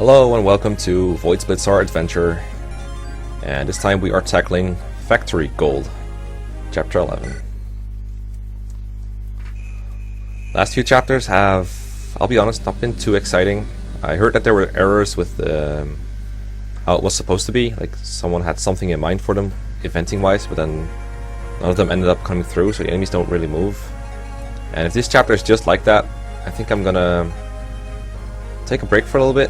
Hello and welcome to Void's Blitzarre adventure, and this time we are tackling Factory Gold, Chapter 11. Last few chapters have, I'll be honest, not been too exciting. I heard that there were errors with how it was supposed to be, like someone had something in mind for them, eventing wise, but then none of them ended up coming through, so the enemies don't really move. And if this chapter is just like that, I think I'm gonna take a break for a little bit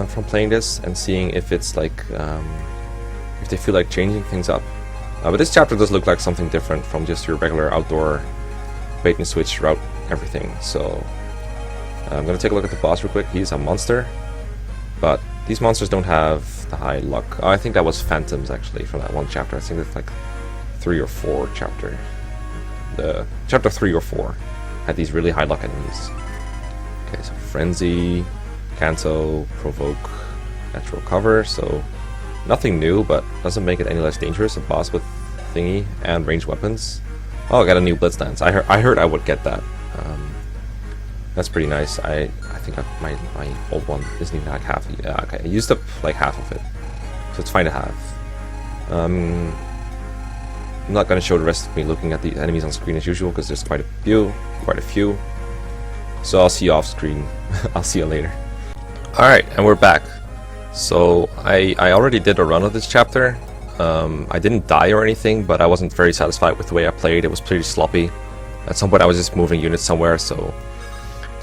from playing this and seeing if it's like if they feel like changing things up. But this chapter does look like something different from just your regular outdoor bait and switch route everything. So I'm gonna take a look at the boss real quick. He's a monster, but these monsters don't have the high luck. Oh, I think that was phantoms actually from that one chapter. I think it's like 3 or 4 chapter. The chapter 3 or 4 had these really high luck enemies. Okay, so Frenzy, Canto, Provoke, Natural Cover, so nothing new, but doesn't make it any less dangerous. A boss with thingy and ranged weapons. Oh, I got a new Blitz Lance. I heard I would get that. That's pretty nice. I think my old one isn't even like half. Yeah, okay, I used up like half of it, so it's fine to have. I'm not going to show the rest of me looking at the enemies on screen as usual because there's quite a few. So I'll see you off screen. I'll see you later. Alright, and we're back. So I already did a run of this chapter. I didn't die or anything, but I wasn't very satisfied with the way I played. It was pretty sloppy. At some point I was just moving units somewhere, so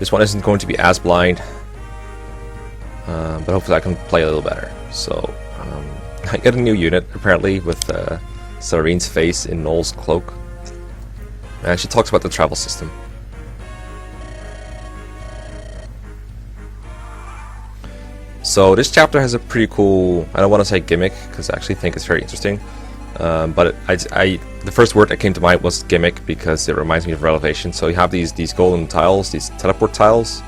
this one isn't going to be as blind. But hopefully I can play a little better. So I got a new unit apparently with Sarene's face in Noel's cloak. And she talks about the travel system. So this chapter has a pretty cool, I don't want to say gimmick because I actually think it's very interesting, but the first word that came to mind was gimmick because it reminds me of Relevation. So you have these golden tiles, these teleport tiles.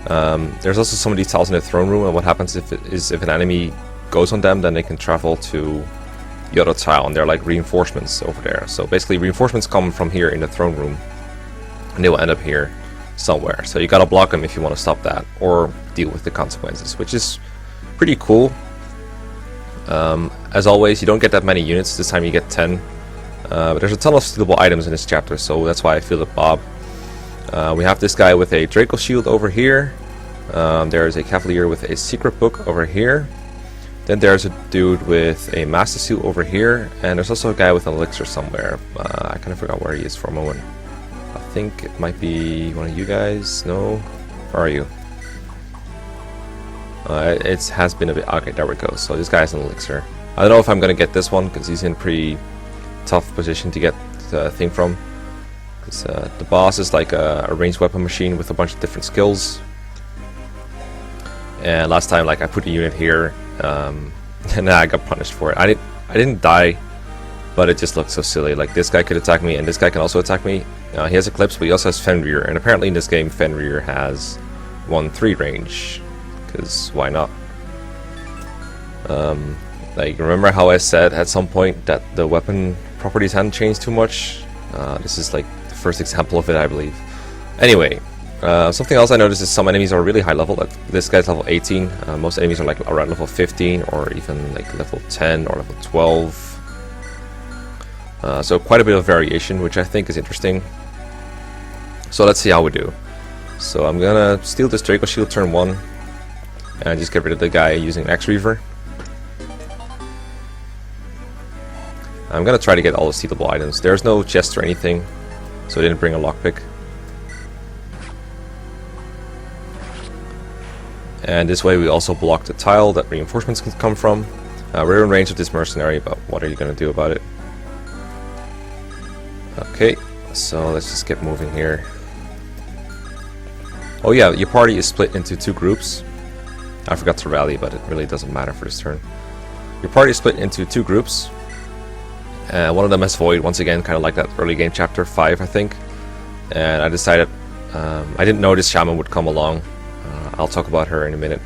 There's also some of these tiles in the throne room, and what happens if an enemy goes on them, then they can travel to the other tile, and they're like reinforcements over there. So basically reinforcements come from here in the throne room and they will end up here somewhere, so you gotta block them if you want to stop that or deal with the consequences, which is pretty cool. As always, you don't get that many units. This time you get 10, but there's a ton of stealable items in this chapter, so that's why I feel the Bob. We have this guy with a Draco shield over here. There's a Cavalier with a secret book over here. Then there's a dude with a Master Seal over here, and there's also a guy with an elixir somewhere. I kind of forgot where he is for a moment. I think it might be one of you guys. No? Where are you? It has been a bit... Okay, there we go. So this guy's an elixir. I don't know if I'm going to get this one because he's in a pretty tough position to get the thing from. Because the boss is like a ranged weapon machine with a bunch of different skills. And last time, like, I put a unit here and I got punished for it. I didn't die, but it just looked so silly. Like, this guy could attack me and this guy can also attack me. He has Eclipse, but he also has Fenrir, and apparently in this game Fenrir has 1-3 range, because why not? Like, remember how I said at some point that the weapon properties hadn't changed too much? This is like the first example of it, I believe. Anyway, something else I noticed is some enemies are really high level. Like this guy's level 18. Most enemies are like around level 15 or even like level 10 or level 12. So quite a bit of variation, which I think is interesting. So let's see how we do. So I'm gonna steal this Draco shield turn 1 and just get rid of the guy using Axe Reaver. I'm gonna try to get all the stealable items. There's no chest or anything, so I didn't bring a lockpick. And this way we also block the tile that reinforcements can come from. We're in range of this mercenary, but what are you gonna do about it? Okay, so let's just get moving here. Oh yeah, your party is split into 2 groups. I forgot to rally, but it really doesn't matter for this turn. Your party is split into 2 groups. One of them has Void, once again, kind of like that early game chapter 5, I think. And I decided, I didn't know this shaman would come along. I'll talk about her in a minute.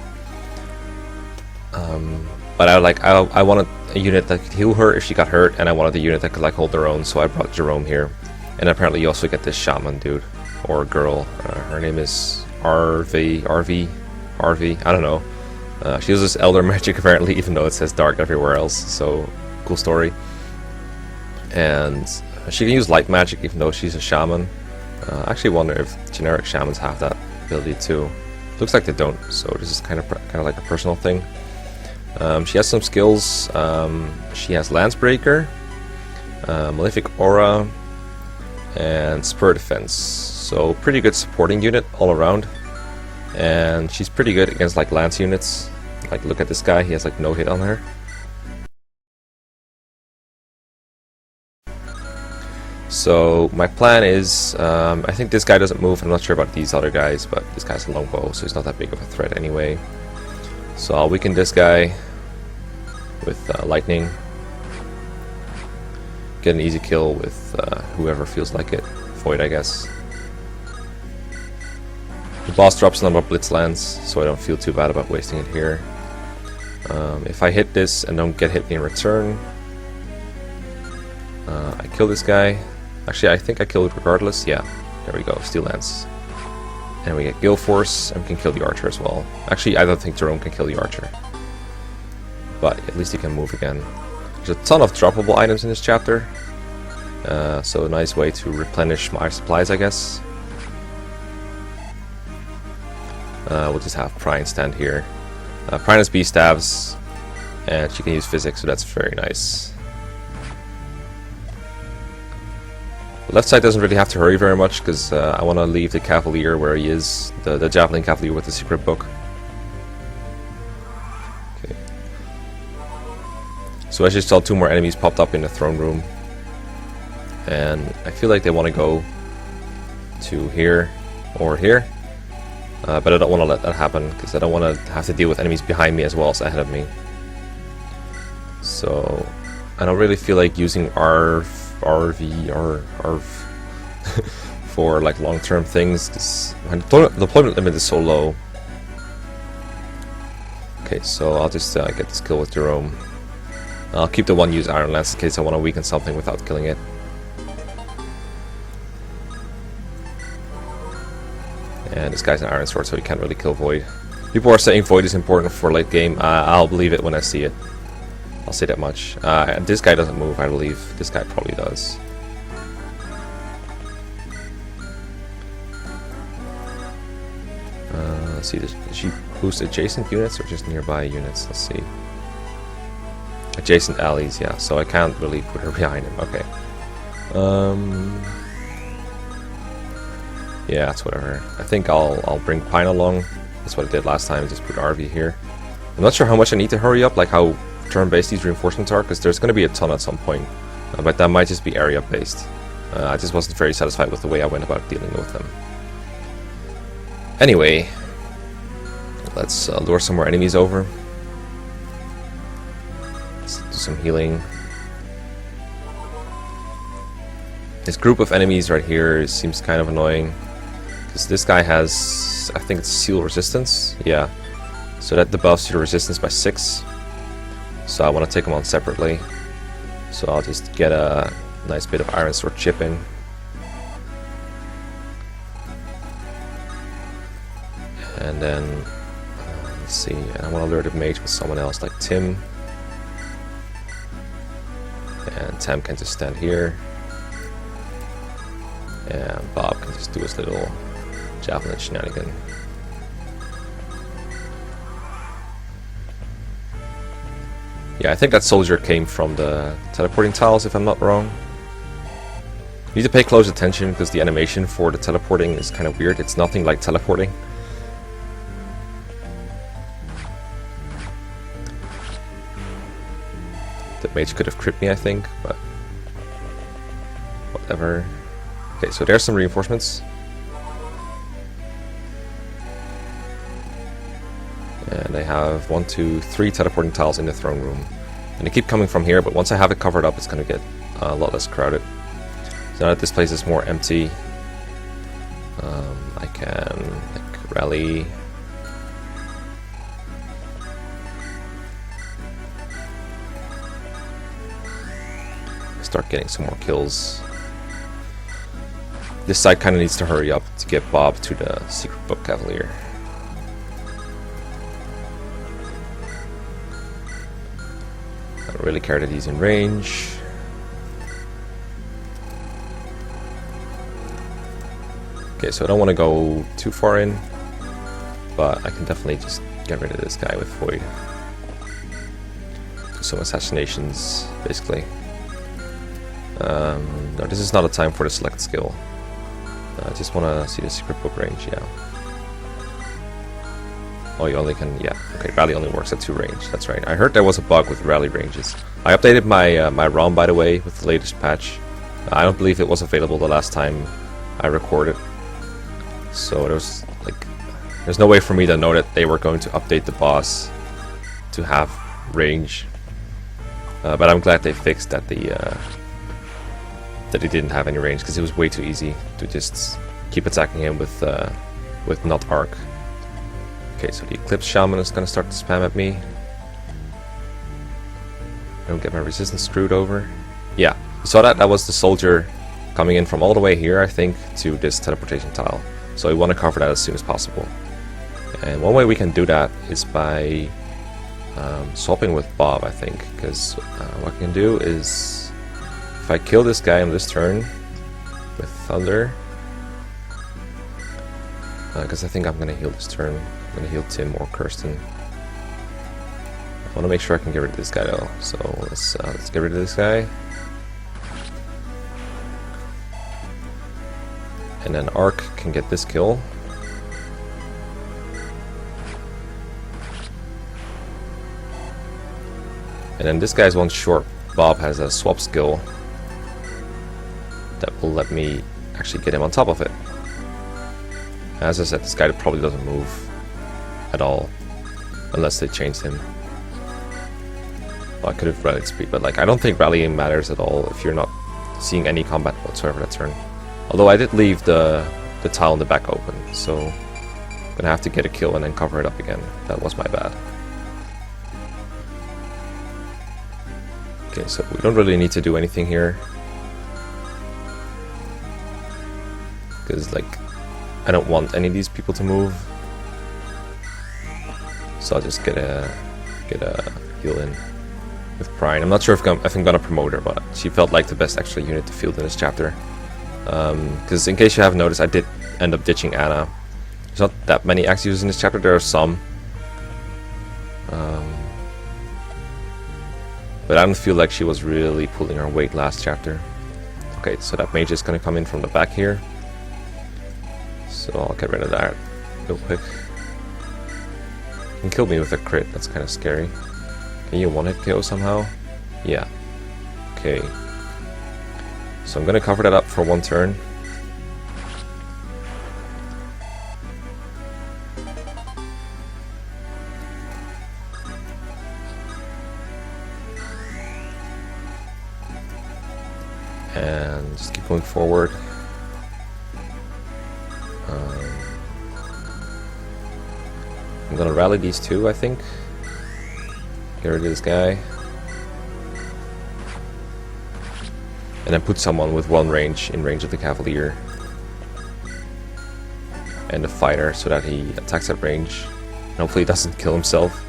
But I wanted a unit that could heal her if she got hurt, and I wanted a unit that could like hold their own, so I brought Jerome here. And apparently you also get this shaman dude, or girl. Her name is RV. Harvey. I don't know. She uses Elder Magic apparently, even though it says Dark everywhere else. So cool story. And she can use Light Magic, even though she's a shaman. I actually wonder if generic shamans have that ability too. Looks like they don't. So this is kind of like a personal thing. She has some skills. She has Lance Breaker, Malefic Aura, and Spur Defense. So pretty good supporting unit all around. And she's pretty good against like lance units. Like look at this guy, he has like no hit on her. So my plan is, I think this guy doesn't move. I'm not sure about these other guys, but this guy's a longbow, so he's not that big of a threat anyway. So I'll weaken this guy with lightning. Get an easy kill with whoever feels like it. Void, I guess. The boss drops a number of Blitz lands, so I don't feel too bad about wasting it here. If I hit this and don't get hit in return, I kill this guy. Actually, I think I kill it regardless. Yeah, there we go, Steel Lance. And we get Gale Force, and we can kill the Archer as well. Actually, I don't think Jerome can kill the Archer. But at least he can move again. There's a ton of droppable items in this chapter. So a nice way to replenish my supplies, I guess. We'll just have Prine stand here. Prine has B-stabs, and she can use physics, so that's very nice. The left side doesn't really have to hurry very much, because I want to leave the Cavalier where he is, the Javelin Cavalier with the secret book. Okay. So as you saw, 2 more enemies popped up in the throne room. And I feel like they want to go to here or here. But I don't want to let that happen, because I don't want to have to deal with enemies behind me as well as ahead of me. So I don't really feel like using RV or ARV for like long-term things, because the deployment limit is so low. Okay, so I'll just get this kill with Jerome. I'll keep the one use Iron Lance in case I want to weaken something without killing it. And this guy's an Iron Sword, so he can't really kill Void. People are saying Void is important for late game. I'll believe it when I see it. I'll say that much. This guy doesn't move, I believe. This guy probably does. Let's see, does she boost adjacent units or just nearby units? Let's see. Adjacent allies, yeah, so I can't really put her behind him. Okay. Yeah, it's whatever. I think I'll bring Pine along. That's what I did last time, just put RV here. I'm not sure how much I need to hurry up, like how turn-based these reinforcements are, because there's going to be a ton at some point. But that might just be area-based. I just wasn't very satisfied with the way I went about dealing with them. Anyway, let's lure some more enemies over. Let's do some healing. This group of enemies right here seems kind of annoying, because this guy has, I think it's seal resistance. Yeah, so that debuffs your resistance by 6. So I want to take them on separately. So I'll just get a nice bit of Iron Sword chip in. And then, let's see, I want to lure the mage with someone else like Tim. And Tam can just stand here. And Bob can just do his little javelin shenanigan. Yeah, I think that soldier came from the teleporting tiles, if I'm not wrong. You need to pay close attention, because the animation for the teleporting is kind of weird. It's nothing like teleporting. The mage could have crit me, I think, but whatever. Okay, so there's some reinforcements. And I have 1, 2, 3 teleporting tiles in the throne room. And they keep coming from here, but once I have it covered up, it's going to get a lot less crowded. So now that this place is more empty, I can like rally. Start getting some more kills. This side kind of needs to hurry up to get Bob to the secret book Cavalier. I don't really care that he's in range. Okay, so I don't want to go too far in, but I can definitely just get rid of this guy with Void. Do some assassinations, basically. No, this is not a time for the select skill. I just want to see the secret book range, yeah. Oh, you only can, yeah. Okay, rally only works at 2 range, that's right. I heard there was a bug with rally ranges. I updated my my ROM, by the way, with the latest patch. I don't believe it was available the last time I recorded. So there's no way for me to know that they were going to update the boss to have range. But I'm glad they fixed that that he didn't have any range, because it was way too easy to just keep attacking him with not arc. Okay, so the Eclipse Shaman is gonna start to spam at me. I don't get my resistance screwed over. Yeah, you saw that? That was the soldier coming in from all the way here, I think, to this teleportation tile. So we want to cover that as soon as possible. And one way we can do that is by swapping with Bob, I think. Because what I can do is, if I kill this guy on this turn with Thunder, because I think I'm going to heal this turn. I'm going to heal Tim or Kirsten. I want to make sure I can get rid of this guy though. So let's get rid of this guy. And then Arc can get this kill. And then this guy's one short. Bob has a swap skill that will let me actually get him on top of it. As I said, this guy probably doesn't move at all unless they changed him. Well, I could have rallied speed, but I don't think rallying matters at all if you're not seeing any combat whatsoever that turn. Although I did leave the tile in the back open, so I'm gonna have to get a kill and then cover it up again. That was my bad. Okay, so we don't really need to do anything here, because I don't want any of these people to move. So I'll just get a heal in with Pride. I'm not sure if I'm gonna promote her, but she felt like the best actual unit to field in this chapter. Because in case you haven't noticed, I did end up ditching Anna. There's not that many axe users in this chapter, there are some. But I don't feel like she was really pulling her weight last chapter. Okay, so that mage is gonna come in from the back here. So I'll get rid of that real quick. You can kill me with a crit, that's kind of scary. Can you one-hit KO somehow? Yeah. Okay. So I'm gonna cover that up for 1 turn. And just keep going forward. I'm gonna rally these two, I think. Get rid of this guy. And then put someone with 1 range in range of the Cavalier. And the Fighter, so that he attacks at range. And hopefully he doesn't kill himself.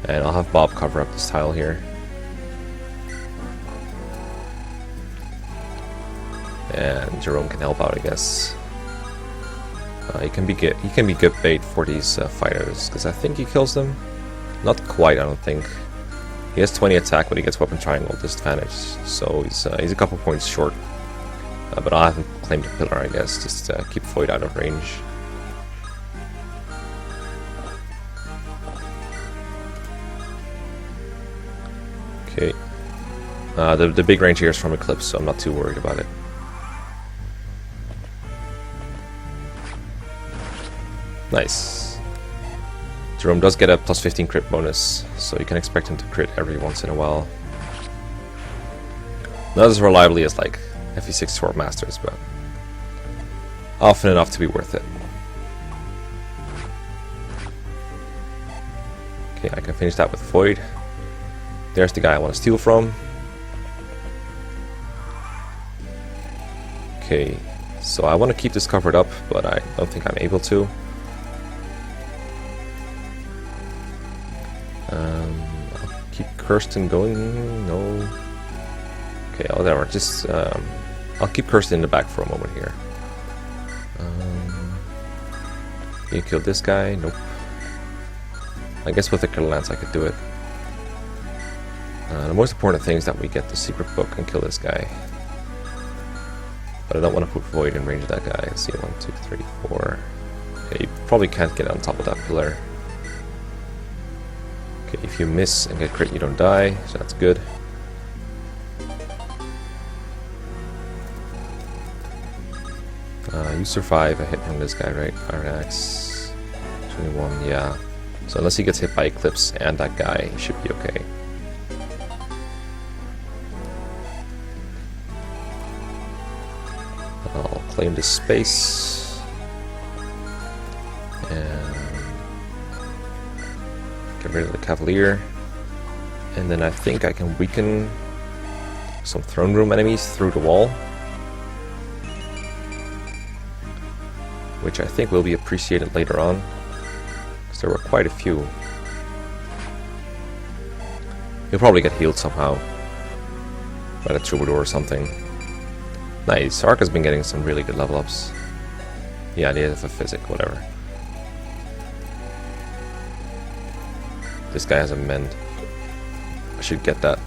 And I'll have Bob cover up this tile here. And Jerome can help out, I guess. He can be good bait for these fighters, because I think he kills them. Not quite, I don't think. He has 20 attack, but he gets weapon triangle disadvantage, so he's a couple points short. But I'll have him claim the pillar, I guess, just to keep Void out of range. Okay. The big range here is from Eclipse, so I'm not too worried about it. Nice. Jerome does get a plus 15 crit bonus, so you can expect him to crit every once in a while. Not as reliably as FE6 Sword Masters, but often enough to be worth it. Okay, I can finish that with Void. There's the guy I want to steal from. Okay, so I want to keep this covered up, but I don't think I'm able to. I'll keep Kirsten going? No. Okay, whatever. Just I'll keep Kirsten in the back for a moment here. You kill this guy? Nope. I guess with the killer lance I could do it. The most important thing is that we get the secret book and kill this guy. But I don't want to put Void in range of that guy. Let's see, 1, 2, 3, 4. Okay, you probably can't get on top of that pillar. Okay, if you miss and get crit, you don't die, so that's good. You survive a hit from this guy, right? Iron Axe. 21, yeah. So unless he gets hit by Eclipse and that guy, he should be okay. I'll claim this space. And get rid of the Cavalier. And then I think I can weaken some throne room enemies through the wall. Which I think will be appreciated later on, because there were quite a few. He'll probably get healed somehow by the Troubadour or something. Nice, Ark has been getting some really good level ups. Yeah, the of a physic, whatever. This guy has a mend. I should get that.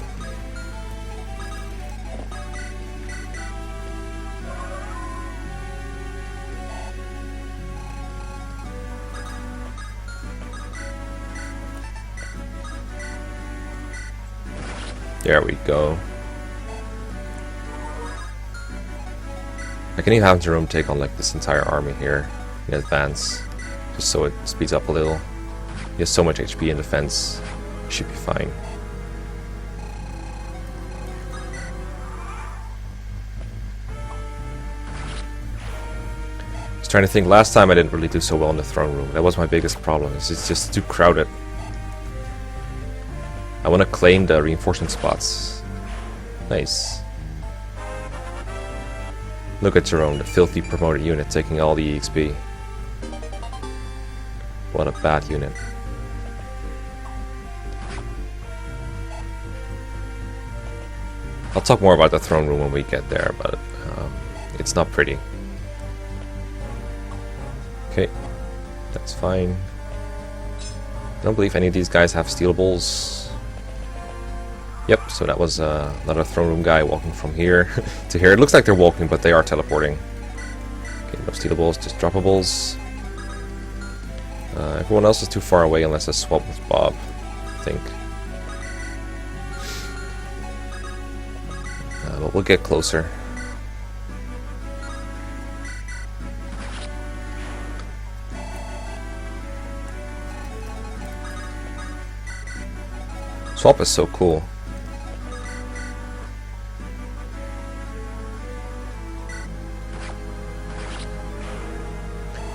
There we go. I can even have Jerome take on like this entire army here in advance, just so it speeds up a little. He has so much HP in defense, he should be fine. I was trying to think, last time I didn't really do so well in the throne room. That was my biggest problem, it's just too crowded. I want to claim the reinforcement spots. Nice. Look at Jerome, the filthy promoted unit, taking all the EXP. What a bad unit. I'll talk more about the throne room when we get there, but it's not pretty. Okay, that's fine. I don't believe any of these guys have stealables. Yep, so that was another throne room guy walking from here to here. It looks like they're walking, but they are teleporting. Okay, no stealables, just droppables. Everyone else is too far away unless I swap with Bob, I think. But we'll get closer. Swap is so cool.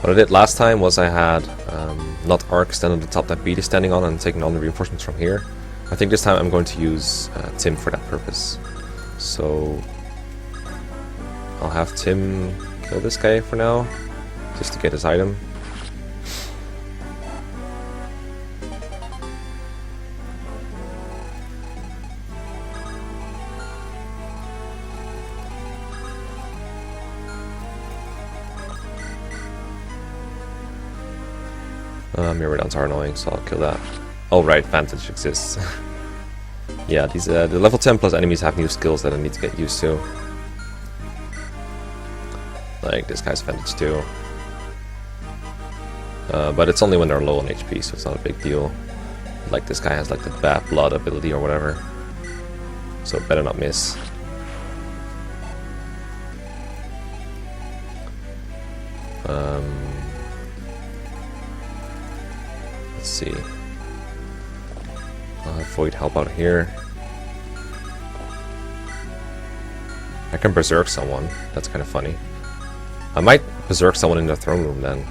What I did last time was I had not Ark stand on the top that Beat is standing on and taking on the reinforcements from here. I think this time I'm going to use Tim for that purpose. So I'll have Tim kill this guy for now, just to get his item. Myrmidons are annoying, so I'll kill that. Oh right, Vantage exists. Yeah, these the level 10 plus enemies have new skills that I need to get used to. Like this guy's Vantage too. But it's only when they're low on HP, so it's not a big deal. Like this guy has like the Bad Blood ability or whatever. So better not miss. Let's see. I'll have Void help out here. I can berserk someone. That's kind of funny. I might berserk someone in the throne room then.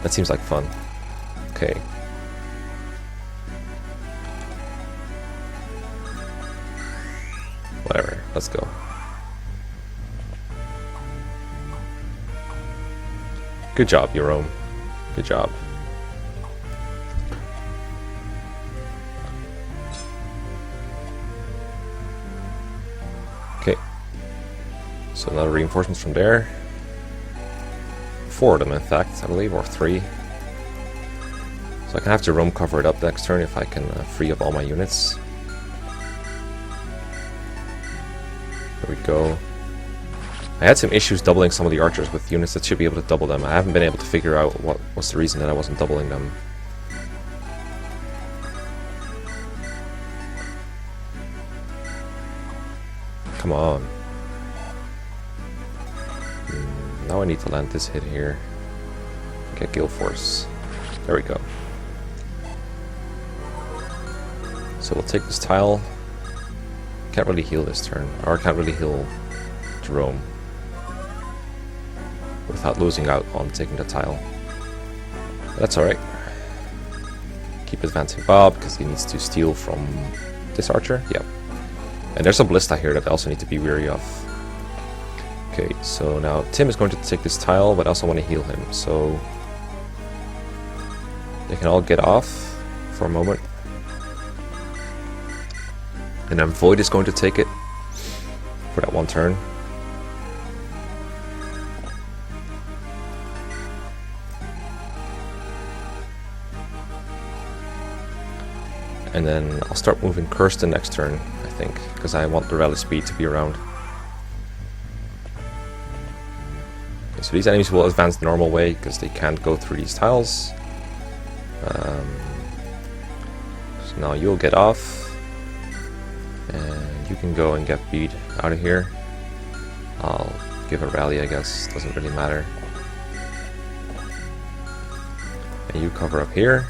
That seems like fun. Okay. Whatever. Let's go. Good job, Jerome. Good job. So another reinforcements from there. 4 of them, in fact, I believe, or 3. So I can have Jerome cover it up next turn if I can free up all my units. There we go. I had some issues doubling some of the archers with units that should be able to double them. I haven't been able to figure out what's the reason that I wasn't doubling them. Come on. Now I need to land this hit here. Get Guild Force. There we go. So we'll take this tile. Can't really heal this turn, or can't really heal Jerome without losing out on taking the tile. That's alright. Keep advancing Bob because he needs to steal from this archer. Yep. And there's a Ballista here that I also need to be wary of. Okay, so now Tim is going to take this tile, but I also want to heal him, so they can all get off for a moment. And then Void is going to take it for that one turn. And then I'll start moving Kirsten next turn, I think, because I want the rally speed to be around. Okay, so these enemies will advance the normal way because they can't go through these tiles. So now you'll get off. And you can go and get beat out of here. I'll give a rally, I guess. Doesn't really matter. And you cover up here.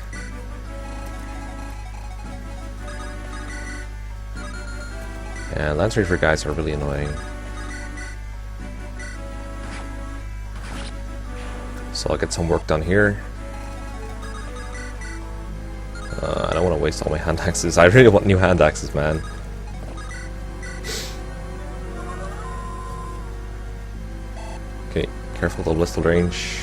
And Lance Reaver guys are really annoying. So I'll get some work done here. I don't want to waste all my hand axes. I really want new hand axes, man. Okay, careful the blissful range.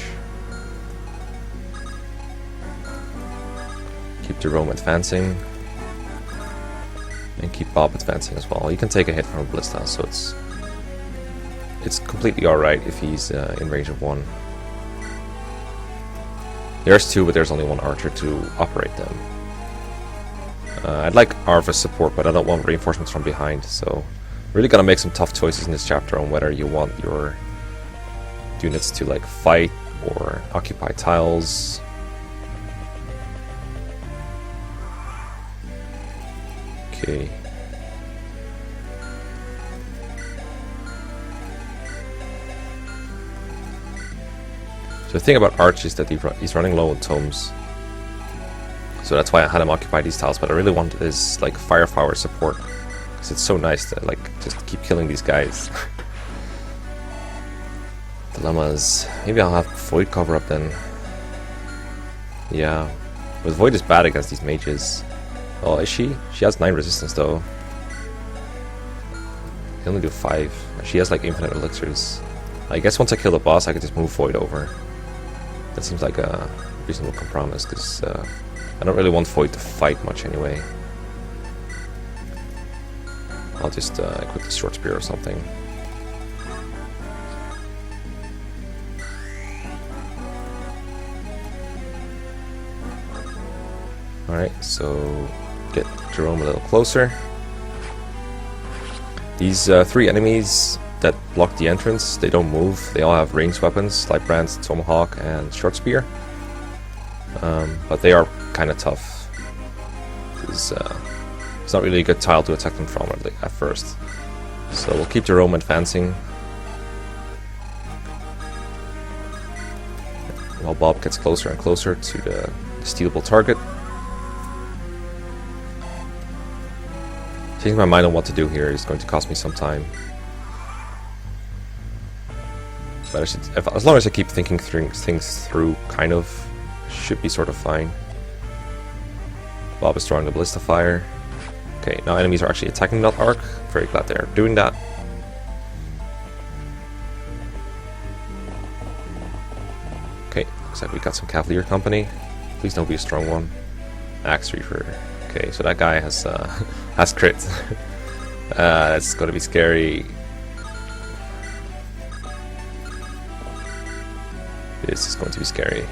Keep Jerome advancing. And keep Bob advancing as well. You can take a hit from a Ballista, so it's completely alright if he's in range of 1. There's 2, but there's only 1 archer to operate them. I'd like Arva's support, but I don't want reinforcements from behind, so really gotta make some tough choices in this chapter on whether you want your units to like fight or occupy tiles. Okay. So the thing about Arch is that he's running low on tomes. So that's why I had him occupy these tiles, but I really want his like firepower support. Because it's so nice to like just keep killing these guys. Dilemmas. Maybe I'll have Void cover up then. Yeah. But Void is bad against these mages. Oh, is she? She has 9 resistance though. They only do 5. She has like infinite elixirs. I guess once I kill the boss I could just move Void over. That seems like a reasonable compromise because I don't really want Void to fight much anyway. I'll just equip the short spear or something. Alright, so get Jerome a little closer. These 3 enemies that block the entrance, they don't move. They all have ranged weapons, Light Brand, Tomahawk, and Short Spear. But they are kind of tough. It's not really a good tile to attack them from at first. So we'll keep Jerome advancing. While Bob gets closer and closer to the stealable target. Changing my mind on what to do here is going to cost me some time. But as long as I keep thinking things through, kind of, should be sort of fine. Bob is throwing the Ballista Fire. Okay, now enemies are actually attacking that arc. Very glad they're doing that. Okay, looks like we got some Cavalier company. Please don't be a strong one. Axe Reaver. Okay, so that guy has has crit. That's gonna be scary. This is going to be scary.